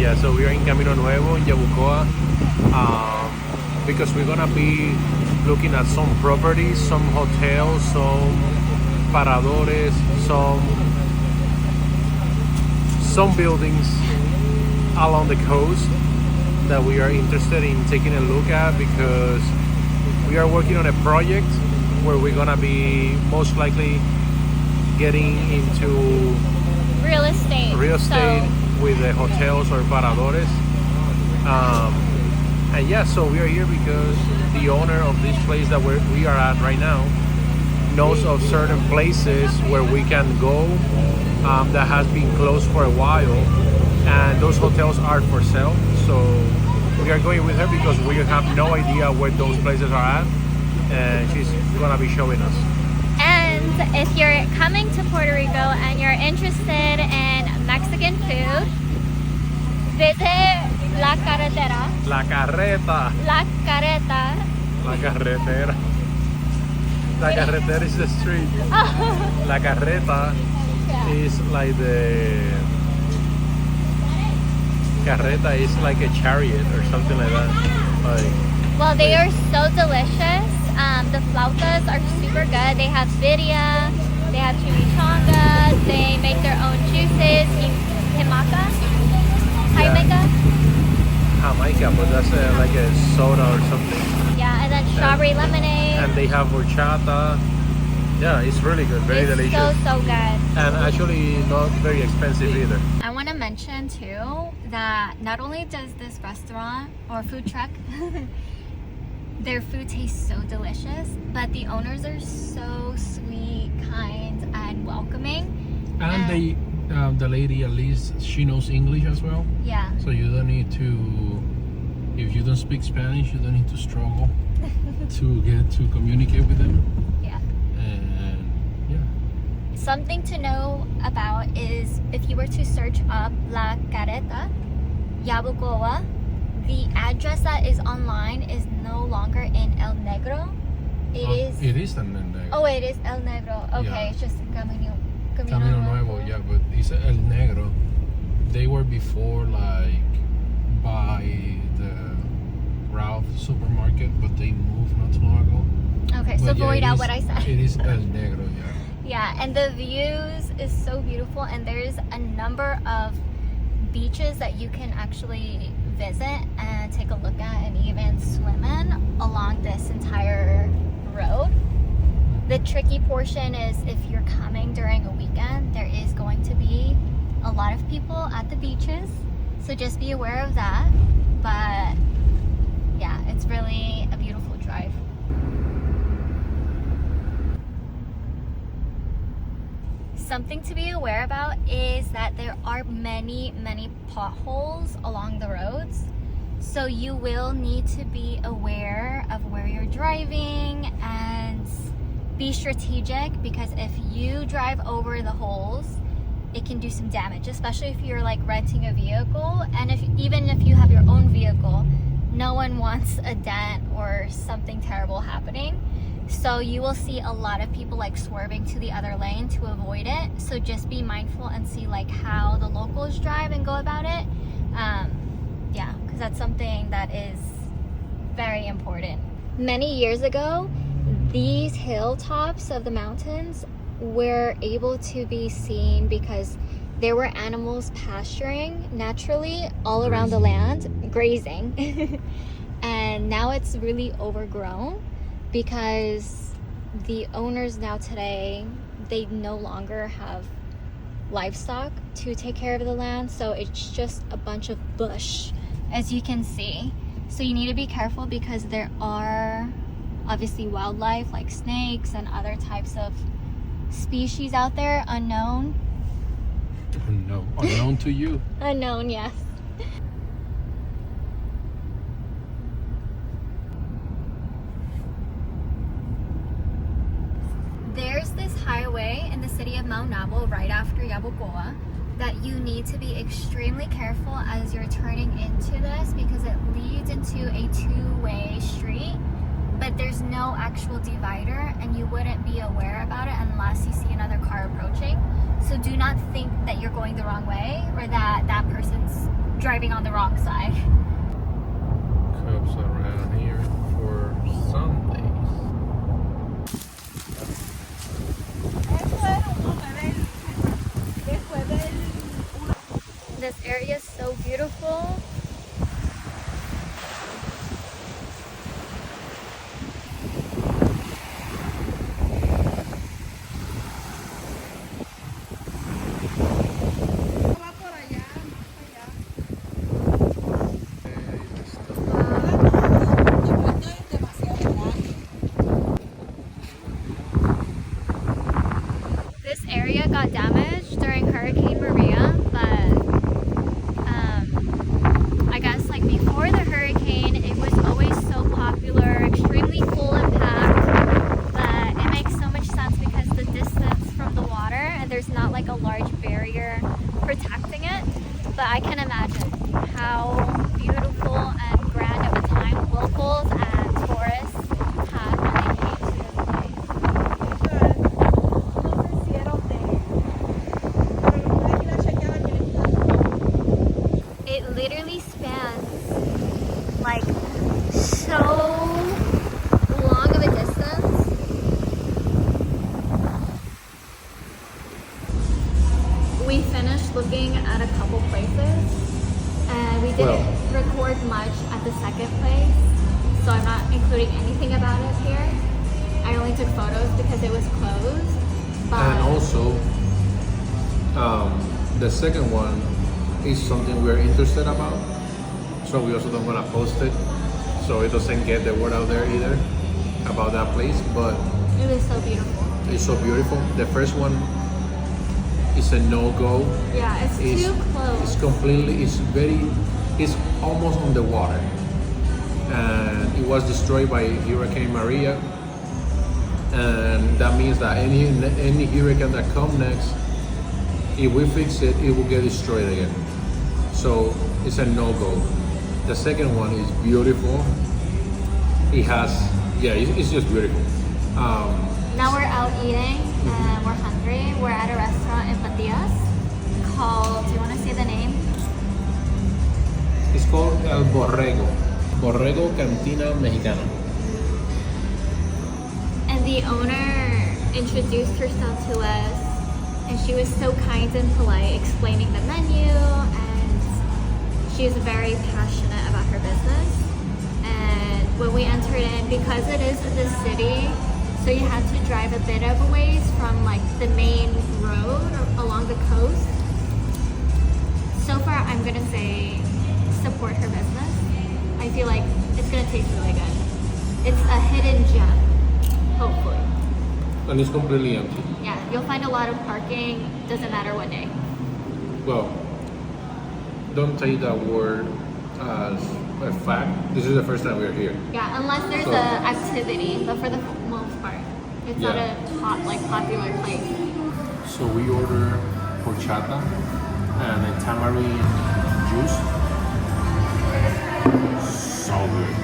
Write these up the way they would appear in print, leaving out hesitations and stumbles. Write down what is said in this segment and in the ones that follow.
Yeah, so we are in Camino Nuevo in Yabucoa, because we're gonna be looking at some properties, some hotels, some paradores, some buildings along the coast that we are interested in taking a look at, because we are working on a project where we're gonna be most likely getting into real estate. With the hotels or paradores. And yeah, so we are here because the owner of this place that we are at right now knows of certain places where we can go that has been closed for a while, and those hotels are for sale. So we are going with her because we have no idea where those places are at, and she's gonna be showing us. And if you're coming to Puerto Rico and you're interested in Mexican food, visit La Carretera. La carreta. La Carreta. La carretera. La carretera is the street. La carreta is like the... Carreta is like a chariot or something like that. Well, they are so delicious. The flautas are super good. They have birria, they have chimichangas, they make their own juices, Jamaica, but that's like a soda or something. Yeah, and then strawberry lemonade. And they have horchata. Yeah, it's really good, very delicious. So good. And actually not very expensive either. I want to mention too that not only does this restaurant or food truck their food tastes so delicious, but the owners are so sweet, kind, and welcoming. And they, the lady, at least she knows English as well. Yeah. So you don't need to, if you don't speak Spanish, you don't need to struggle to get to communicate with them. Yeah. And yeah. Something to know about is if you were to search up La Carreta, Yabucoa, the address that is online is no longer in El Negro. It is El Negro. Oh, it is El Negro. Okay, Yeah. It's just Camino Nuevo, yeah, but it's El Negro. They were before, like, by the Ralph supermarket, but they moved not too long ago. Okay, so void out what I said. It is El Negro, yeah. Yeah, and the views is so beautiful, and there's a number of beaches that you can actually visit and take a look at and even swim in along this entire road. The tricky portion is if you're coming during a weekend, there is going to be a lot of people at the beaches, so just be aware of that. But yeah, it's really a beautiful drive. Something to be aware about is that there are many potholes along the roads, so you will need to be aware of where you're driving and be strategic, because if you drive over the holes, it can do some damage, especially if you're like renting a vehicle. And even if you have your own vehicle, no one wants a dent or something terrible happening. So you will see a lot of people like swerving to the other lane to avoid it. So just be mindful and see like how the locals drive and go about it. Yeah, because that's something that is very important. Many years ago, these hilltops of the mountains were able to be seen because there were animals pasturing naturally all around the land, grazing. And now it's really overgrown, because the owners now today, they no longer have livestock to take care of the land, so it's just a bunch of bush, as you can see. So you need to be careful, because there are obviously wildlife like snakes and other types of species out there unknown. Unknown to you. Unknown, yes. There's this highway in the city of Maunabo right after Yabucoa that you need to be extremely careful as you're turning into this, because it leads into a two-way street, but there's no actual divider, and you wouldn't be aware about it unless you see another car approaching. So do not think that you're going the wrong way or that that person's driving on the wrong side. Cops around here for Sundays. This area is so beautiful. This area got damaged during Hurricane Maria, but I guess like before the hurricane, it was always so popular, extremely full and packed. But it makes so much sense because the distance from the water and there's not like a large barrier protecting it. But I can imagine how beautiful and grand of a time locals and tourists had when they came to this place. It literally spans like so long of a distance. We finished looking at a couple places and we didn't record much at the second place, so I'm not including anything about it here. I only took photos because it was closed. But And also, the second one is something we're interested about, so we also don't want to post it, so it doesn't get the word out there either about that place. But it was so beautiful. it's so beautiful. The first one is a no-go. Yeah, it's too close. It's completely. It's almost on the water, and it was destroyed by Hurricane Maria, and that means that any hurricane that comes next, if we fix it, it will get destroyed again. So it's a no-go. The second one is beautiful. It has, it's just beautiful. Now we're out eating and we're hungry. We're at a restaurant in Patias called, do you want to say the name? It's called El Borrego. Borrego Cantina Mexicana. And the owner introduced herself to us, and she was so kind and polite, explaining the menu, and she's very passionate about her business. And when we entered in, because it is in the city, so you had to drive a bit of a ways from like the main road or along the coast. So far, I'm gonna say support her business. I feel like it's gonna taste really good. It's a hidden gem, hopefully. And it's completely empty. Yeah, you'll find a lot of parking, doesn't matter what day. Well, don't take that word as a fact. This is the first time we're here. Yeah, unless there's So- a activity, but for the most part, it's not Yeah. a hot, like popular place. So we order horchata and a tamarind juice. So good.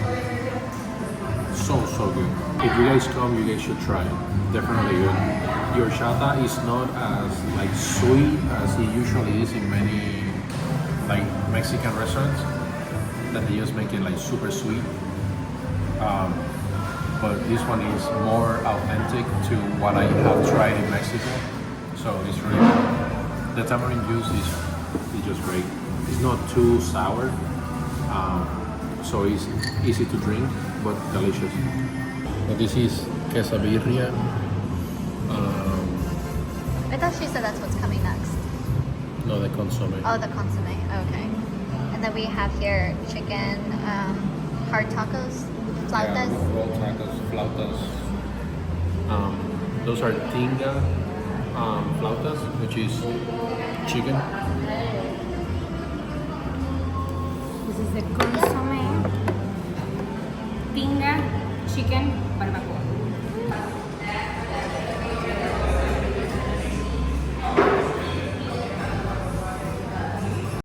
So good. If you guys come, you guys should try it. Definitely good. The horchata is not as like sweet as it usually is in many like Mexican restaurants, that they just make it like super sweet. But this one is more authentic to what I have tried in Mexico. So it's really good. The tamarind juice is just great. It's not too sour, so it's easy to drink, but delicious. So this is quesabirria. I thought she said that's what's coming next. No, the consomme. Oh, the consomme. Okay. And then we have here chicken, hard tacos, flautas. Yeah, roll tacos, flautas. Those are tinga flautas, which is chicken. This is the consomme tinga chicken barbacoa.